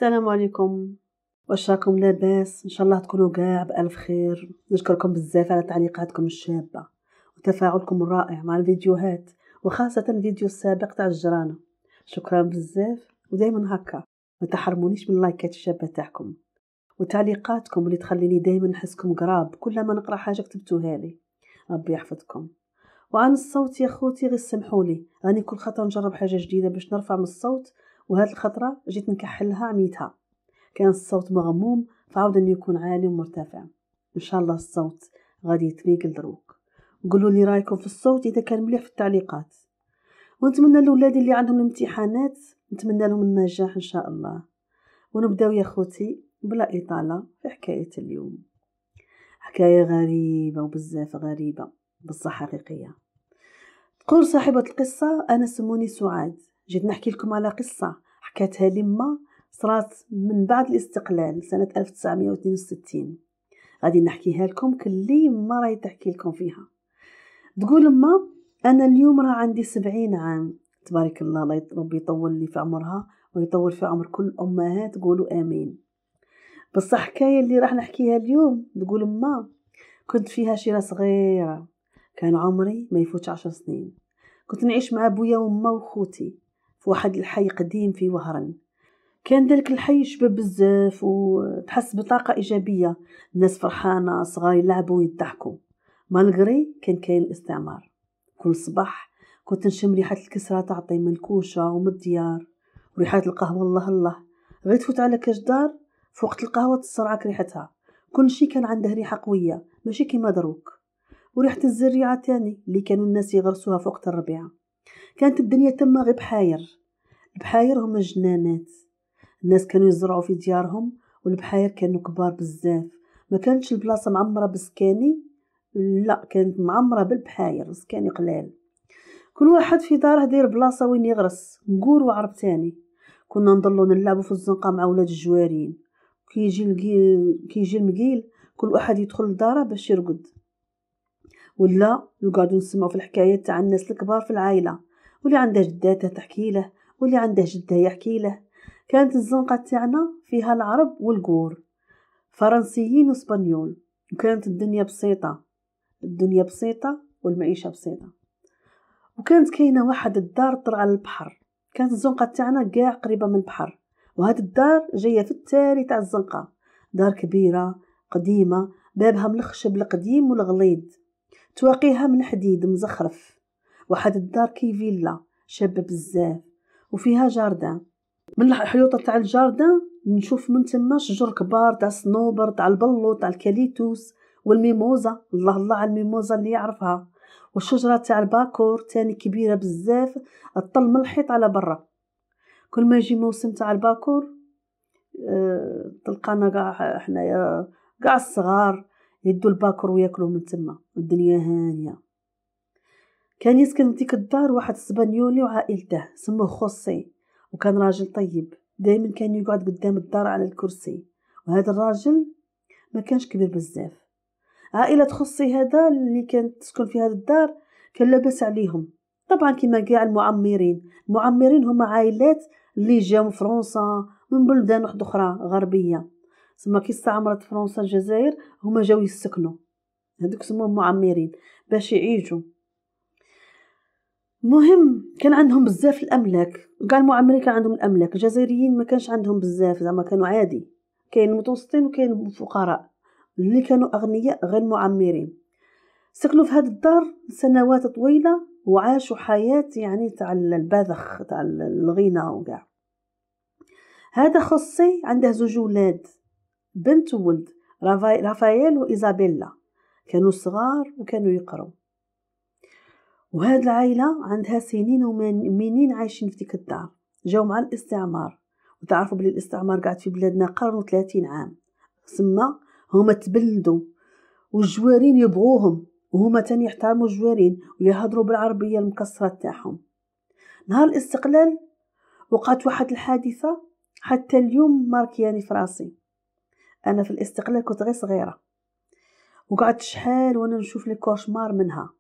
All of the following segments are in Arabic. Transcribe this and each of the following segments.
السلام عليكم. واش راكم لاباس؟ ان شاء الله تكونوا كاع بالف خير. نشكركم بزاف على تعليقاتكم الشابه وتفاعلكم الرائع مع الفيديوهات، وخاصه الفيديو السابق تاع الجرانه. شكرا بزاف، ودائما هكا ما تحرمونيش من اللايكات الشابه تاعكم وتعليقاتكم اللي تخليني دائما نحسكم قراب كل ما نقرا حاجه كتبتوها لي. ربي يحفظكم. وعن الصوت يا خوتي غير سمحولي، راني كل خطره نجرب حاجه جديده باش نرفع من الصوت، وهاد الخطره جيت نكحلها عميتها. كان الصوت مغموم فعاود انه يكون عالي ومرتفع. ان شاء الله الصوت غادي يتريقل دروك. قولوا لي رايكم في الصوت اذا كان مليح في التعليقات، ونتمنى لولادي اللي عندهم الامتحانات نتمنى لهم النجاح ان شاء الله. ونبداو يا خوتي بلا اطاله في حكايه اليوم. حكايه غريبه وبزاف غريبه بصح حقيقيه. تقول صاحبة القصة: أنا سموني سعاد، جيت نحكي لكم على قصة حكاتها لما صارت من بعد الاستقلال سنة 1962. غادي نحكيها لكم كلي ما راهي تحكي لكم فيها. تقول أما: أنا اليوم راه عندي 70 عام، تبارك الله، الله ربي يطول لي في عمرها ويطول في عمر كل أمهات، قولوا آمين. بس الحكاية اللي راح نحكيها اليوم تقول أما: كنت فيها شيرة صغيرة، كان عمري ما يفوتش 10 سنين. كنت نعيش مع بويا وما وخوتي في واحد الحي قديم في وهران. كان ذلك الحي شباب بزاف وتحس بطاقة إيجابية، الناس فرحانة، صغار يلعبوا ويضحكوا. مالغري كان كاين الاستعمار. كل صباح كنت نشم ريحة الكسرة تعطي من الكوشة ومن الديار، وريحة القهوة الله الله. غير تفوت على كاش دار في وقت القهوة تصرعك ريحتها. كل شي كان عنده ريحة قوية ماشي كيما دروك. وريحة الزريعة تاني اللي كانوا الناس يغرسوها في وقت الربيع. كانت الدنيا تما غير بحاير. البحاير هما الجنانات، الناس كانوا يزرعوا في ديارهم، والبحاير كانوا كبار بزاف. ما كانتش البلاصة معمرة بسكاني، لا، كانت معمرة بالبحاير، سكاني قلال. كل واحد في داره داير بلاصة وين يغرس، نقور وعرب تاني. كنا نضلوا نلعبوا في الزنقة مع ولاد الجوارين. كيجي المقيل كل واحد يدخل لداره باش يرقد، ولا نقعدوا نسمعوا في الحكايات تاع الناس الكبار في العائله، واللي عنده جداته تحكي له واللي عنده جده يحكي له. كانت الزنقه تاعنا فيها العرب والقور، فرنسيين واسبانيول، وكانت الدنيا بسيطه، الدنيا بسيطه والمعيشه بسيطه. وكانت كاينه واحد الدار طلع على البحر. كانت الزنقه تاعنا كاع قريبه من البحر، وهاد الدار جايه في التالي تاع الزنقه. دار كبيره قديمه، بابها من الخشب القديم والغليظ، تواقيها من حديد مزخرف. واحد الدار كي فيلا شابه بزاف، وفيها جاردان. من الحيوطه تاع الجاردان نشوف من تما شجر كبار تاع الصنوبر، تاع البلو، تاع الكاليتوس والميموزا. الله الله على الميموزا اللي يعرفها. والشجره تاع الباكور تاني كبيره بزاف، تطل من الحيط على برا. كل ما يجي موسم تاع الباكور تلقانا كاع حنايا كاع الصغار يدوا الباكور وياكلوه من تما، والدنيا هانيه. كان يسكن في ديك الدار واحد اسبانيولي وعائلته سموه خوسي، وكان راجل طيب. دائما كان يقعد قدام الدار على الكرسي، وهذا الراجل ما كانش كبير بزاف. عائله خوسي هذا اللي كانت تسكن في هذه الدار كان لاباس عليهم طبعا كما كاع المعمرين. المعمرين هما عائلات اللي جاو من فرنسا من بلدان واحده اخرى غربيه، ثم كي استعمرت فرنسا الجزائر هما جاو يسكنوا، هذوك سموهم معمرين باش يعيشوا. مهم كان عندهم بزاف الاملاك، وكاع المعمرين كان عندهم الاملاك. الجزائريين ما كانش عندهم بزاف، زعما كانوا عادي، كاين متوسطين وكاين فقراء. اللي كانوا اغنياء غير معمرين سكنوا في هذه الدار سنوات طويله، وعاشوا حياه يعني تاع البذخ تاع الغنى وكاع. هذا خصي عنده زوج ولاد، بنت وولد، رافائيل وإيزابيلا. كانوا صغار وكانوا يقروا. وهاد العائلة عندها سنين ومنين عايشين في ديك الدار. جاو مع الاستعمار، وتعرفوا بلي الاستعمار قاعد في بلادنا قرن و30 عام. ثم هما تبلدوا والجوارين يبغوهم، وهما تاني يحترموا الجوارين ويهضروا بالعربية المكسرة تاعهم. نهار الاستقلال وقعت واحد الحادثة حتى اليوم ماركياني في راسي. أنا في الاستقلال كنت غير صغيرة، وقعدت شحال وانا نشوف لي كوشمار منها.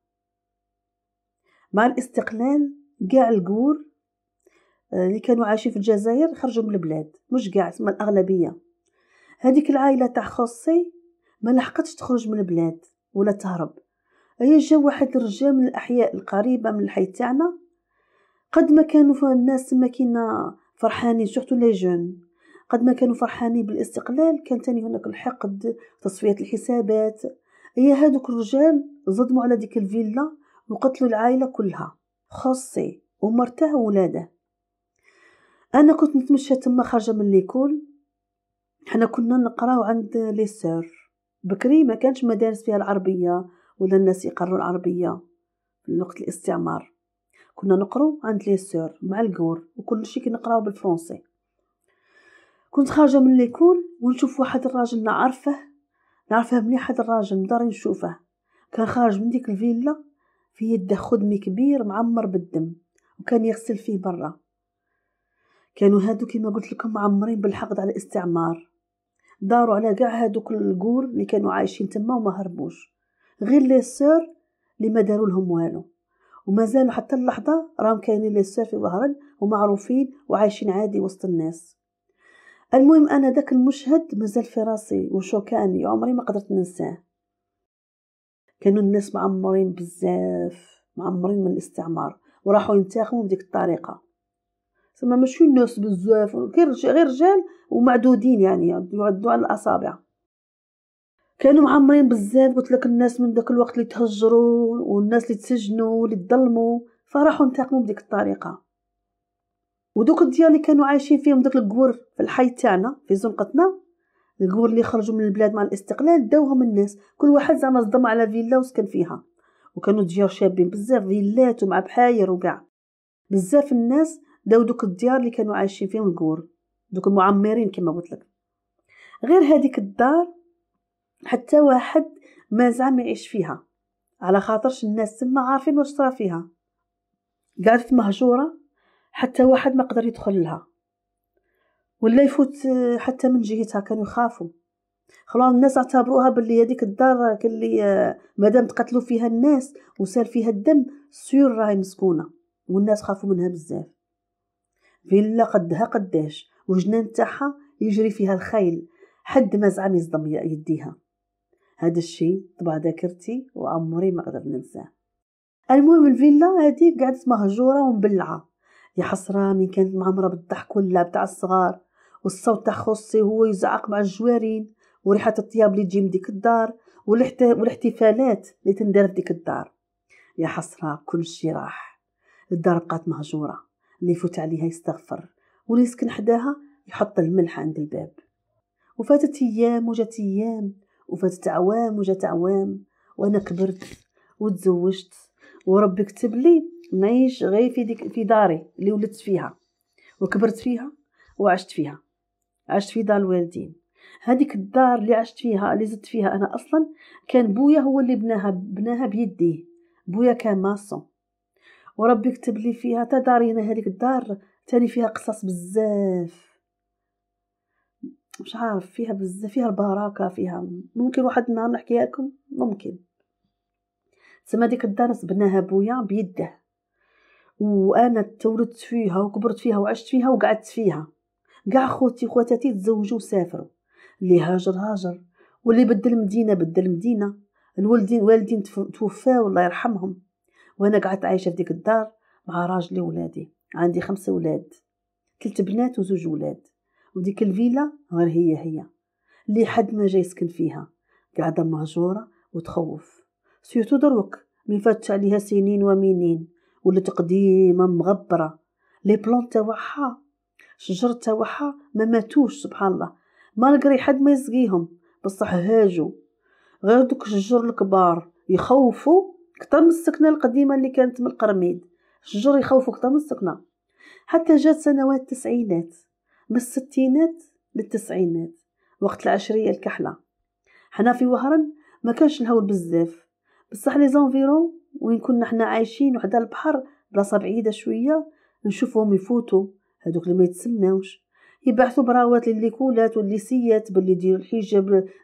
مع الاستقلال كاع القور اللي كانوا عايشين في الجزائر خرجوا من البلاد، مش كاع تما الأغلبية. هذيك العائلة تاع خوسي ما لحقتش تخرج من البلاد ولا تهرب. هي جا واحد الرجال من الأحياء القريبة من الحي تاعنا، قد ما كانوا الناس تما كينا فرحانين سورتو لي جون، قد ما كانوا فرحانين بالاستقلال كان تاني هناك الحقد، تصفية الحسابات. هي هادوك الرجال صدموا على ديك الفيلا وقتلوا العائلة كلها، خوسي ومرته وولاده. انا كنت نتمشى تما خارجه من ليكول، حنا كنا نقراو عند لي سور. بكري ما كانش مدارس فيها العربيه ولا الناس يقروا العربيه في وقت الاستعمار، كنا نقرو عند لي سور مع الكور وكل شيء كنقراو بالفرنسي. كنت خارجه من ليكول ونشوف واحد الراجل نعرفه مليح، هذا الراجل مداري نشوفه، كان خارج من ديك الفيلا في يده خدمي كبير معمر بالدم وكان يغسل فيه برا. كانوا هادو كما قلت لكم معمرين بالحقد على الاستعمار، داروا على كاع هادوك الكور اللي كانوا عايشين تما وما هربوش، غير لي سور اللي ما داروا لهم والو، وما زالوا حتى اللحظه راهم كاينين لي سور في وهران ومعروفين وعايشين عادي وسط الناس. المهم انا داك المشهد مازال في راسي وشوكاني، عمري ما قدرت ننساه. كانوا الناس معمرين بزاف، معمرين من الاستعمار وراحوا ينتقموا بديك الطريقه. ثم ماشي الناس بزاف، غير رجال ومعدودين يعني يعدوا على الاصابع. كانوا معمرين بزاف، قلت لك الناس من داك الوقت اللي تهجروا والناس اللي تسجنوا واللي تظلموا، فراحوا انتقموا بديك الطريقه. ودوك الديار اللي كانوا عايشين فيهم داك القور في الحي تاعنا في زنقتنا، القور اللي خرجوا من البلاد مع الاستقلال داوهم الناس، كل واحد زعما صدم على فيلا وسكن فيها، وكانوا ديار شابين بزاف، فيلات ومع بحاير وكاع بزاف الناس داو دوك الديار اللي كانوا عايشين فيهم القور، دوك المعمرين كما قلت لك. غير هذيك الدار حتى واحد ما زعم يعيش فيها، على خاطرش الناس تما عارفين واش صرا فيها، قعدت مهجوره، حتى واحد ما قدر يدخل لها ولا يفوت حتى من جهتها، كانوا يخافوا. خلاص الناس اعتبروها باللي هذيك الدار كلي مادام تقتلوا فيها الناس وسال فيها الدم سيور راهي مسكونه، والناس خافوا منها بزاف. فيلا قدها قداش وجنان تاعها يجري فيها الخيل، حد ما زعم يصدم يديها. هذا الشيء طبع ذاكرتي وعمري ما قدر ننساه. المهم الفيلا هذه قعدت مهجوره ومبلعه، يا حسره من كانت معمره بالضحك واللعب تاع الصغار، والصوت تاع خوسي هو يزعق مع الجوارين، وريحه الطياب اللي تجي من ديك الدار، والاحتفالات اللي تندار في ديك الدار. يا حسره كل شيء راح، الدار بقات مهجوره، اللي يفوت عليها يستغفر، واللي يسكن حداها يحط الملح عند الباب. وفاتت ايام وجات ايام، وفاتت اعوام وجات اعوام، وانا كبرت وتزوجت، وربي كتب لي نعيش غير في داري اللي ولدت فيها وكبرت فيها وعشت فيها. عشت في دار الوالدين. هذيك الدار اللي عشت فيها اللي زدت فيها انا اصلا كان بويا هو اللي بناها بيديه، بويا كان ماسون، وربي كتب لي فيها تا دارينا. هذيك الدار تاني فيها قصص بزاف، مش عارف فيها بزاف، فيها البركه، فيها ممكن واحد النهار نحكيها لكم ممكن. تسمى ديك الدار بناها بويا بيده، وانا تولدت فيها وكبرت فيها وعشت فيها وقعدت فيها. كاع خوتي وخواتاتي تزوجوا وسافروا، اللي هاجر، واللي بدل مدينه، الوالدين توفاو الله يرحمهم، وانا قعدت عايشه في ديك الدار مع راجلي وولادي. عندي 5 ولاد، 3 بنات و2 ولاد. وديك الفيلا غير هي اللي حد ما جاي يسكن فيها، قاعده مهجوره وتخوف، سيرتو دروك من فاتت عليها سنين ومنين، ولات قديمه مغبره. لي بلون تاعها شجر تاعها ما ماتوش سبحان الله، مالغري حد ما يسقيهم، بصح هاجوا. غير دوك الشجر الكبار يخوفوا كتر من السكنه القديمه اللي كانت من القرميد، الشجر يخوفوا كتر من السكنه. حتى جات سنوات التسعينات، من الستينات للتسعينات، وقت العشريه الكحله. حنا في وهران ما كانش الهول بزاف، بصح لي زونفيرون وين كنا حنا عايشين وحدا البحر بلاصه بعيده شويه، نشوفهم يفوتوا هذوك اللي ما يتسناوش، يبعثوا براوات لليكولات والليسيات باللي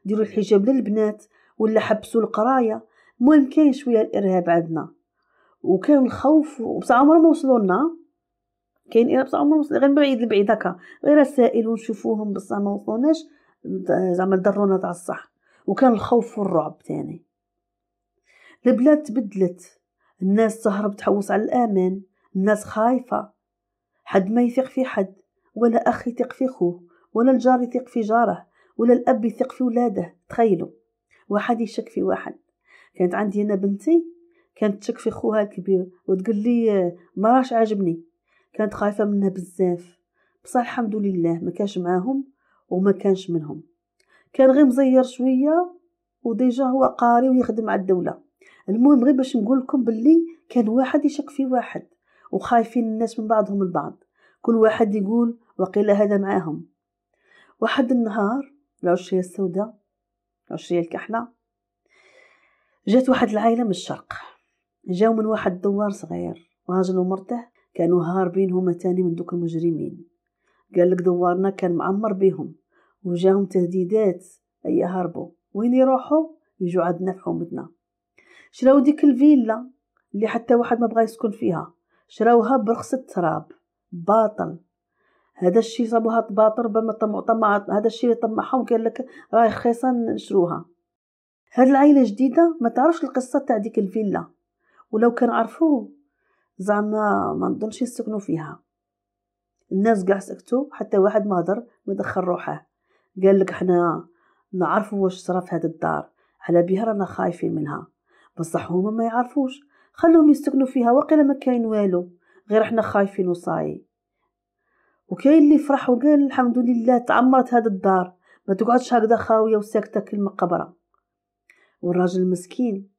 ديروا الحجاب للبنات، ولا حبسوا القرايه. المهم كاين شويه الارهاب عندنا وكان الخوف، وبصح عمرهم ما وصلوا لنا. كاين بصح عمرهم غير بعيد هكا، غير رسائل ونشوفوهم بصح ما وصلوناش زعما ضرونا تاع الصح. وكان الخوف والرعب تاني. البلاد تبدلت، الناس تهرب تحوس على الأمان، الناس خايفة، حد ما يثق في حد، ولا أخ يثق في خوه، ولا الجار يثق في جاره، ولا الأب يثق في ولاده. تخيلوا واحد يشك في واحد. كانت عندي أنا بنتي كانت تشك في خوها الكبير وتقول لي ما راش عاجبني، كانت خايفة منها بزاف. بصح الحمد لله ما كانش معاهم وما كانش منهم، كان غير مزير شوية وديجا هو قاري ويخدم على الدولة. المهم غير باش نقول لكم باللي كان واحد يشك في واحد، وخايفين الناس من بعضهم البعض، كل واحد يقول وقيل هذا معاهم. واحد النهار العشرية السوداء، العشرية الكحلة، جات واحد العائلة من الشرق، جاو من واحد دوار صغير، راجل ومرته كانوا هاربين هما تاني من دوك المجرمين. قال لك دوارنا كان معمر بيهم وجاهم تهديدات أي هربوا، وين يروحوا يجوا عندنا في حومتنا. شراو ديك الفيلا اللي حتى واحد ما بغى يسكن فيها، شراوها برخص التراب باطل. هذا الشيء صابوها باطل طمع هذا الشيء طمعهم، قال لك راهي رخيصة نشروها. هاد العائلة جديدة ما تعرفش القصة تاع ديك الفيلا، ولو كان عرفوه زعما ما نظنش يسكنوا فيها. الناس قاع سكتوا، حتى واحد ما هضر ما دخل روحه. قال لك احنا نعرفوا واش صرا في هاد الدار، على بها رانا خايفين منها، بصح هما ما يعرفوش، خلوهم يسكنوا فيها وقيلا ما كاين والو، غير احنا خايفين وصاي. وكاين اللي فرح وقال الحمد لله تعمرت هاد الدار، ما تقعدش هكذا خاويه وساكته كالمقبره. والراجل المسكين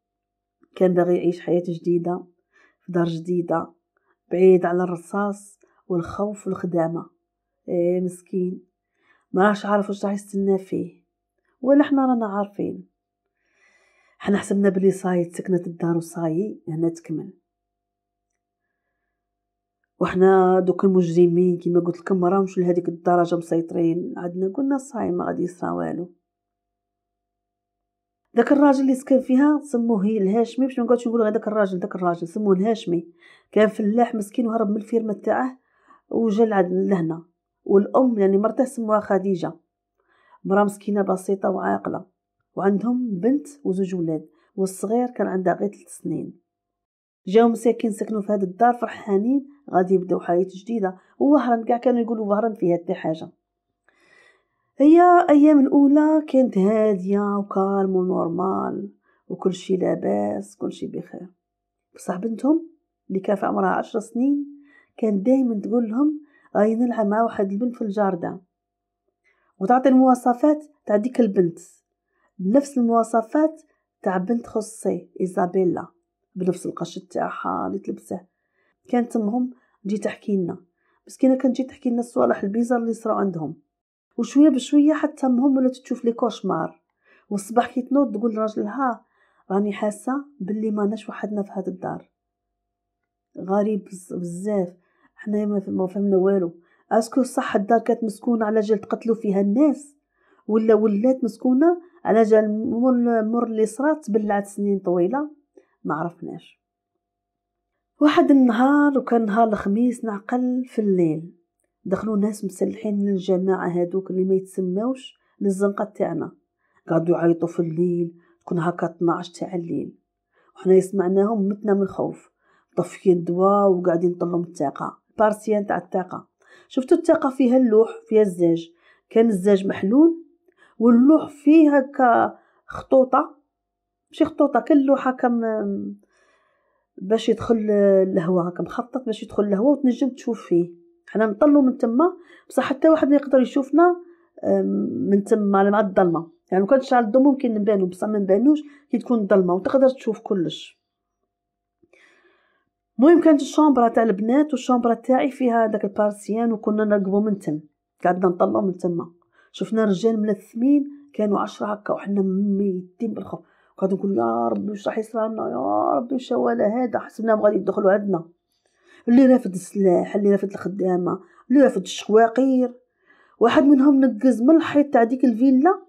كان باغي يعيش حياه جديده في دار جديده بعيد على الرصاص والخوف والخدامه. ايه مسكين ما راش عارف واش راح يستنى فيه، ولا احنا رانا عارفين. احنا حسبنا بلي صاي تسكنت الدار وصاي هنا تكمل، وحنا دوك المجرمين كيما قلت لكم ما راهمش لهذيك الدرجه مسيطرين عندنا. قلنا صاي ما غادي يصرا والو. داك الراجل اللي سكن فيها سموه الهاشمي، باش ما نقعدش نقول هذاك الراجل، داك الراجل سموه الهاشمي، كان فلاح مسكين وهرب من الفيرما تاعه وجا لهنا. والام يعني مرته سموها خديجه، مرا مسكينه بسيطه وعاقله، وعندهم بنت وزوج ولاد، والصغير كان عنده غير 3 سنين. جاو مساكين سكنوا في هذه الدار فرحانين غادي يبداو حياه جديده، ووهران كاع كانوا يقولوا وهران فيها حتى حاجه. هي ايام الاولى كانت هاديه وكالم ونورمال وكل شيء لاباس كل شيء بخير. بصح بنتهم اللي كان في عمرها 10 سنين كان دائما تقول لهم غادي نلعب مع واحد البنت في الجاردان، وتعطي المواصفات تاع ديك البنت بنفس المواصفات تاع بنت خصي إيزابيلا، بنفس القش تاعها اللي تلبسه. كانت امهم تجي تحكي لنا، مسكينه كانت تجي تحكي لنا الصوالح البيزار اللي صراو عندهم، وشويه بشويه حتى امهم ولات تشوف لي كوشمار، والصباح كي تنوض تقول لراجلها راني حاسه باللي ماناش وحدنا في هذه الدار. غريب بزاف، حنا ما فهمنا والو. اسكو صح الدار كانت مسكونه على جال تقتلوا فيها الناس، ولا ولات مسكونه على جال مر اللي صرات بلعت سنين طويله؟ ما عرفناش. واحد النهار، وكان نهار الخميس نعقل في الليل، دخلوا ناس مسلحين من الجماعه هادوك اللي ما يتسموش للزنقه تاعنا، قعدوا يعيطوا في الليل، تكون هكا 12 تاع الليل، وحنا يسمعناهم متنا من الخوف، طفيين الضواء وقاعدين نطلوا الطاقه، بارسيان تاع الطاقه. شفتوا الطاقه فيها اللوح، فيها الزاج، كان الزاج محلول واللوح فيه هكا خطوطه، ماشي خطوطه كل لوحه كم باش يدخل الهواء، هكا مخطط باش يدخل الهواء وتنجم تشوف فيه. حنا نطلوا من تما بصح حتى واحد ما يقدر يشوفنا من تما مع الظلمه، يعني لو كان شعل الضو ممكن نبانو بصح ما نبانوش كي تكون ظلمه وتقدر تشوف كلش. المهم كانت الشامبره تاع البنات والشامبره تاعي فيها داك البارسيان، وكنا نرقبوا من تم، قعدنا نطلعوا من تما. شفنا رجال ملثمين كانوا 10 هكا وحنا ميتين بالخوف، قاعد نقول يا ربي واش راح يصرى لنا، يا ربي واش هو هذا، حسبناهم غادي يدخلوا عندنا. اللي رافد السلاح، اللي رافد الخدامه، اللي رافد الشواقير. واحد منهم نقز من الحيط تاع ديك الفيلا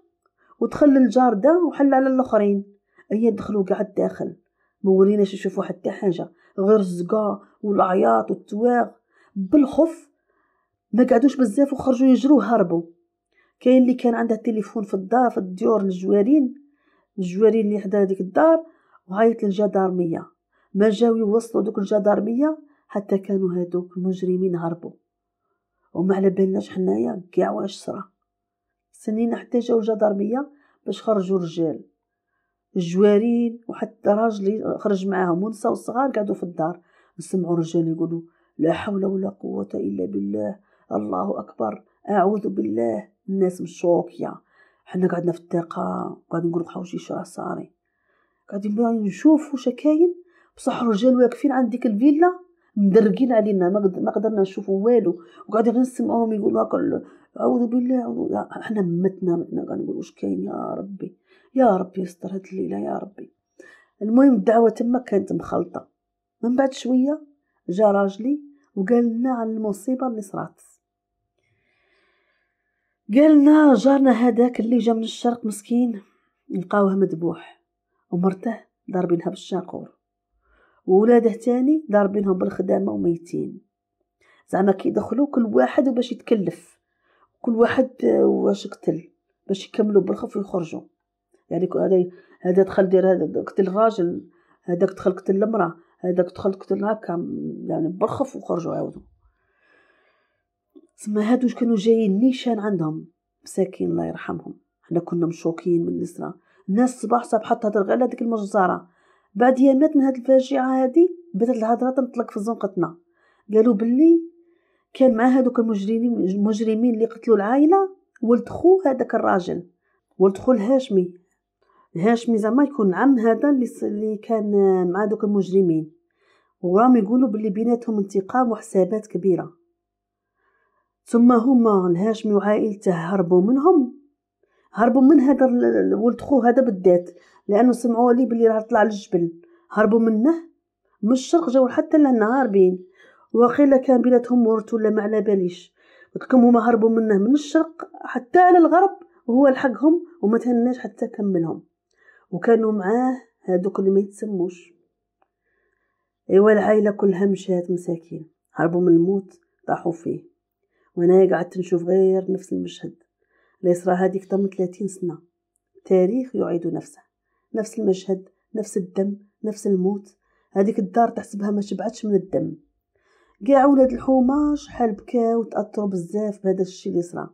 ودخل للجاردان وحل على الاخرين. اي دخلوا قاع الداخل، ما وريناش يشوفوا حتى حاجه غير الزقا والعياط والتواغ. بالخوف ما قعدوش بزاف وخرجوا يجروا هربوا. كاين اللي كان عندها تليفون في الدار في الديور الجوارين اللي حدا ديك الدار، وعيط للجدارميه. ما جاو يوصلوا دوك الجدارميه حتى كانوا هادوك المجرمين هربوا، وما على بالناش حنايا كاع واش صرا. سنينا حتى جاو الجدارميه باش خرجوا رجال الجوارين، وحتى راجلي خرج معاهم ونساو الصغار قعدوا في الدار. نسمعوا رجال يقولوا لا حول ولا قوه الا بالله، الله اكبر، اعوذ بالله. الناس مشوكيه، حنا قعدنا في الثقه قاعدين نقولوا حوشي شرا صاري، قاعدين نشوفوا شكاين. بصح الرجال واقفين عند ديك الفيلا مدرقين علينا، ما قدرنا نشوفوا والو، وقاعدين غير نسمعوهم يقولوا هكا اعوذ بالله. احنا متنا قاعدين نقول واش كاين، يا ربي يا ربي يستر هاد الليله يا ربي. المهم الدعوه تما كانت مخلطه. من بعد شويه جا راجلي وقال لنا على المصيبه اللي صرات. قالنا جارنا هذاك اللي جا من الشرق مسكين لقاوه مذبوح، ومرته ضاربينها بالشاقور، وولاده تاني ضاربينهم بالخدامه وميتين. زعما كيدخلوا كل واحد وباش يتكلف، كل واحد واش قتل باش يكملوا بالخوف ويخرجوا. يعني هذا دخل دير هذا قتل الراجل، هذاك دخل قتل المراه، هذاك دخل قتل هكا، يعني بالخوف وخرجوا عاودوا. تسمى هادو كانوا جايين نيشان عندهم مساكين الله يرحمهم. حنا كنا مشوكين من النسرة. الناس صباح صباح تهضر غير على ديك المجزرة. بعد يامات من هاد الفاجعة هادي بدات الهضره تنطلق في زنقتنا. قالوا باللي كان مع هادوك المجرمين اللي قتلوا العائله ولد خو هذاك الراجل، ولد خو الهاشمي زعما يكون عم هذا اللي كان مع دوك المجرمين. وراهم يقولوا باللي بيناتهم انتقام وحسابات كبيره. ثم هما الهاشمي وعائلته هربوا من هذا ولد خو هذا بالذات، لانه سمعوا لي باللي راه طلع للجبل. هربوا منه من الشرق جاو حتى لهنا هاربين، وقيل كان بيناتهم ورث ولا ما على باليش. قلت لكم هما هربوا منه من الشرق حتى على الغرب، وهو لحقهم وما تهناش حتى كملهم. وكانوا معاه هادوك اللي ما يتسموش. ايوا العائله كلها مشات مساكين، هربوا من الموت طاحوا فيه. وانا قعدت نشوف غير نفس المشهد اللي صرا هذيك اكثر من 30 سنه. تاريخ يعيد نفسه، نفس المشهد، نفس الدم، نفس الموت. هذيك الدار تحسبها ما شبعتش من الدم. كاع ولاد الحومه شحال بكاو وتاثروا بزاف بهذا الشيء اللي صرا.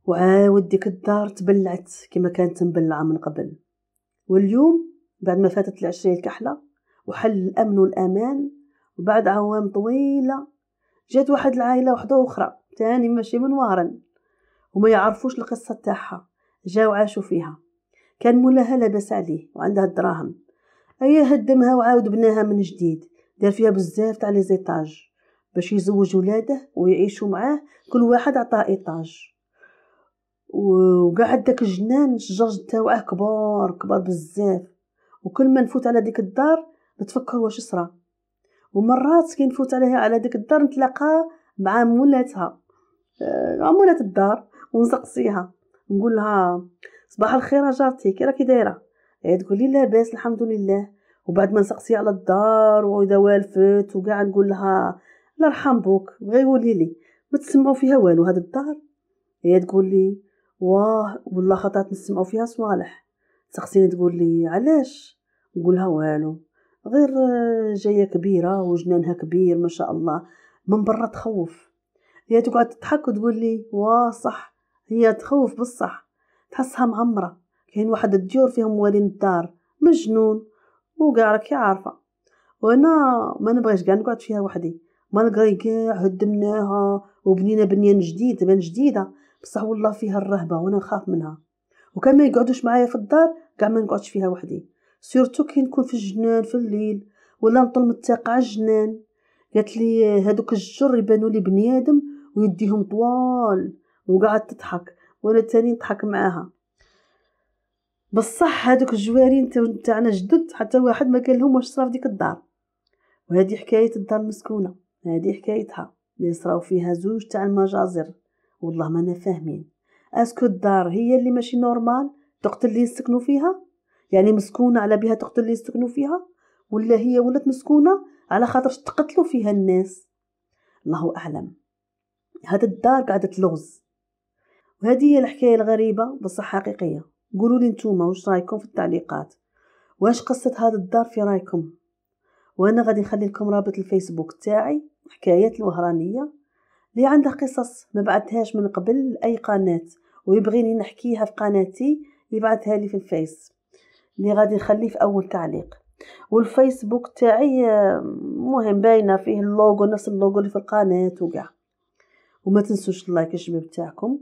وعاود ديك الدار تبلعت كما كانت مبلعه من قبل. واليوم بعد ما فاتت العشريه الكحله وحل الامن والامان، وبعد عوام طويله جات واحد العائله وحده اخرى تاني ماشي من وارن وما يعرفوش القصه تاعها. جاو عاشوا فيها، كان مولاها لاباس عليه وعندها الدراهم، ايا هدمها وعاود بناها من جديد. دار فيها بزاف تاع لي زيطاج باش يزوج ولاده ويعيشوا معاه، كل واحد عطاه ايطاج. وقعد داك الجنان الشجر تاعه كبار كبار بزاف. وكل ما نفوت على ديك الدار نتفكر واش صرا. ومرات كي نفوت عليها على ديك الدار نتلاقى مع مولاتها، مولات الدار، ونسقسيها نقول لها صباح الخير جارتي كي راكي دايره؟ هي تقول لي لاباس الحمد لله. وبعد ما نسقسي على الدار واذا والفت وكاع نقول لها الله يرحم بوك بغي يولي لي ما تسمعوا فيها والو هاد الدار. هي تقول لي واه والله خطات نسمعوا فيها صوالح. سقسيني تقول لي علاش؟ نقول لها والو، غير جايه كبيره وجنانها كبير ما شاء الله، من برا تخوف. هي تقعد تضحك وتقول لي واه صح، هي تخوف بصح، تحسها معمره. كاين واحد الديور فيهم موالين الدار مجنون وكاع راكي عارفه. وانا ما نبغيش كاع نقعد فيها وحدي، ما نقري كاع هدمناها وبنينا بنيان جديد بان جديده، بصح والله فيها الرهبه وانا نخاف منها. وكان ما يقعدوش معايا في الدار كاع ما نقعدش فيها وحدي، سورتو كي نكون في الجنان في الليل ولا نطل متاقع الجنان. قالت لي هذوك الجر يبانوا لي بني ادم ويديهم طوال، وقعدت تضحك وانا تاني نضحك معاها. بصح هذوك الجوارين تاعنا جدد حتى واحد ما قال لهم واش صرا في ديك الدار. وهذه حكايه الدار المسكونه، هذه حكايتها اللي صراو فيها زوج تاع المجازر. والله ما انا فاهمين اسكو الدار هي اللي ماشي نورمال تقتل اللي يسكنوا فيها، يعني مسكونه على بها تقتل اللي يسكنوا فيها، ولا هي ولات مسكونه على خاطرش تقتلوا فيها الناس. الله أعلم. هذا الدار قاعدة تلغز، وهذه هي الحكاية الغريبة بصح حقيقية. قولوا لي نتوما واش رايكم في التعليقات، واش قصة هذا الدار في رايكم؟ وانا غادي نخلي لكم رابط الفيسبوك تاعي حكايات الوهرانية اللي عندها قصص ما بعثهاش من قبل لأي قناة ويبغيني نحكيها في قناتي يبعثها لي في الفيس اللي غادي نخليه في أول تعليق. والفيسبوك تاعي مهم باينة فيه اللوغو نفس اللوغو اللي في القناة وكاع. وما تنسوش اللايك الشباب تاعكم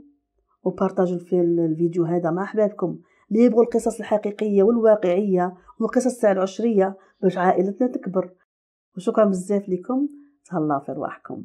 وبارطاجوا في الفيديو هذا مع أحبابكم اللي يبغوا القصص الحقيقية والواقعية والقصص تاع العشرية باش عائلتنا تكبر. وشكرا بزاف لكم، تهلاو في رواحكم.